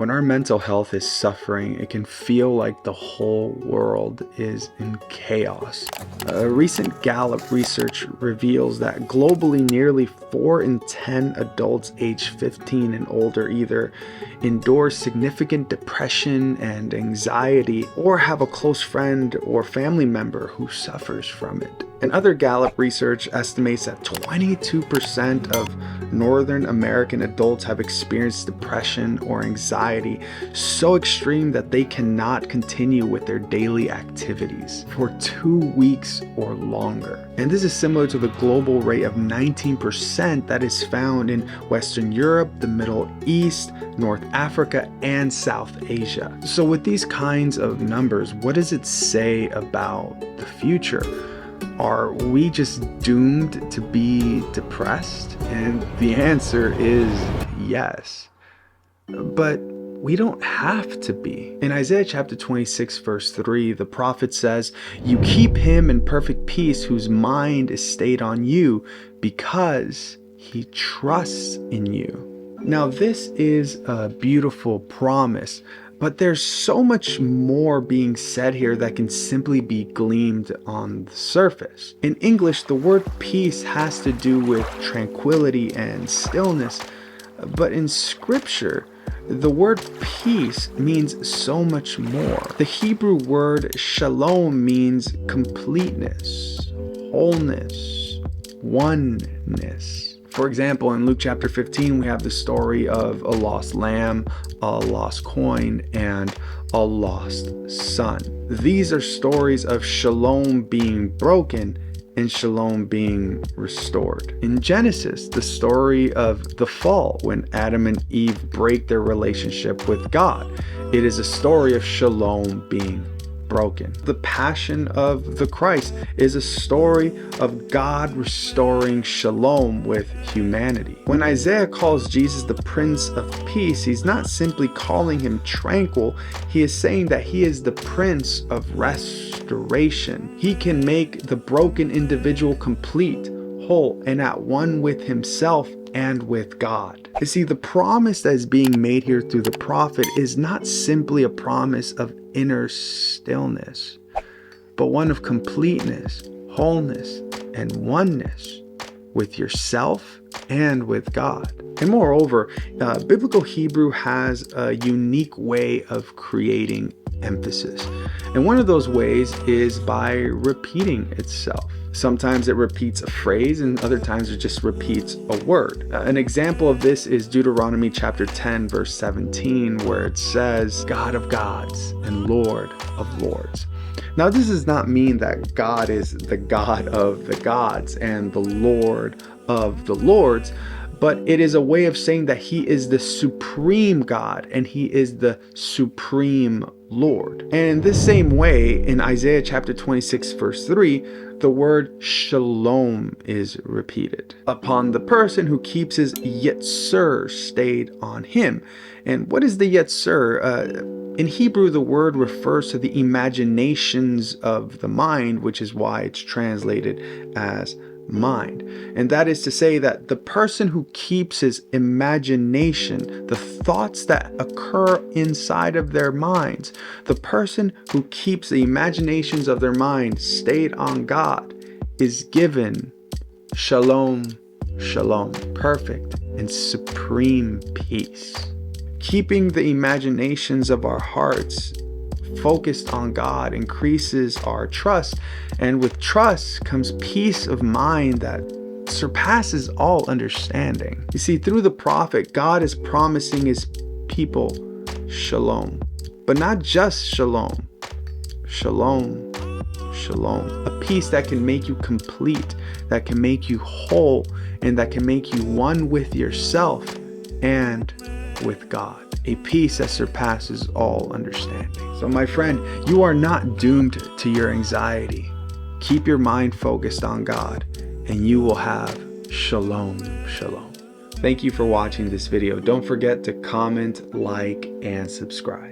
When our mental health is suffering, it can feel like the whole world is in chaos. A recent Gallup research reveals that globally nearly 4 in 10 adults aged 15 and older either endure significant depression and anxiety or have a close friend or family member who suffers from it. And other Gallup research estimates that 22% of Northern American adults have experienced depression or anxiety so extreme that they cannot continue with their daily activities for 2 weeks or longer. And this is similar to the global rate of 19% that is found in Western Europe, the Middle East, North Africa, and South Asia. So with these kinds of numbers, what does it say about the future? Are we just doomed to be depressed? And the answer is yes. But we don't have to be. In Isaiah chapter 26 verse 3, the prophet says, "You keep him in perfect peace whose mind is stayed on you because he trusts in you." Now this is a beautiful promise, but there's so much more being said here that can simply be gleaned on the surface. In English, the word peace has to do with tranquility and stillness, but in Scripture, the word peace means so much more. The Hebrew word shalom means completeness, wholeness, oneness. For example, in Luke chapter 15, we have the story of a lost lamb, a lost coin, and a lost son. These are stories of shalom being broken and shalom being restored. In Genesis, the story of the fall, when Adam and Eve break their relationship with God, it is a story of shalom being broken. The Passion of the Christ is a story of God restoring shalom with humanity. When Isaiah calls Jesus the Prince of Peace, he's not simply calling him tranquil, he is saying that he is the Prince of restoration. He can make the broken individual complete, whole, and at one with himself and with God. You see, the promise that is being made here through the prophet is not simply a promise of inner stillness, but one of completeness, wholeness, and oneness with yourself and with God. And moreover, biblical Hebrew has a unique way of creating emphasis. And one of those ways is by repeating itself. Sometimes it repeats a phrase and other times it just repeats a word. An example of this is Deuteronomy chapter 10 verse 17, where it says, "God of gods and Lord of lords." Now this does not mean that God is the God of the gods and the Lord of the lords, but it is a way of saying that he is the supreme God and he is the supreme Lord. And in this same way, in Isaiah chapter 26 verse 3, the word shalom is repeated upon the person who keeps his yetzer stayed on him. And what is the yetzer? In Hebrew, the word refers to the imaginations of the mind, which is why it's translated as mind. And that is to say that the person who keeps his imagination, the thoughts that occur inside of their minds, the person who keeps the imaginations of their mind stayed on God is given shalom, shalom, perfect and supreme peace. Keeping the imaginations of our hearts focused on God increases our trust, and with trust comes peace of mind that surpasses all understanding. You see, through the prophet, God is promising his people shalom, but not just shalom, shalom, shalom, a peace that can make you complete, that can make you whole, and that can make you one with yourself and with God. A peace that surpasses all understanding. So my friend, you are not doomed to your anxiety. Keep your mind focused on God and you will have shalom, shalom. Thank you for watching this video. Don't forget to comment, like, and subscribe.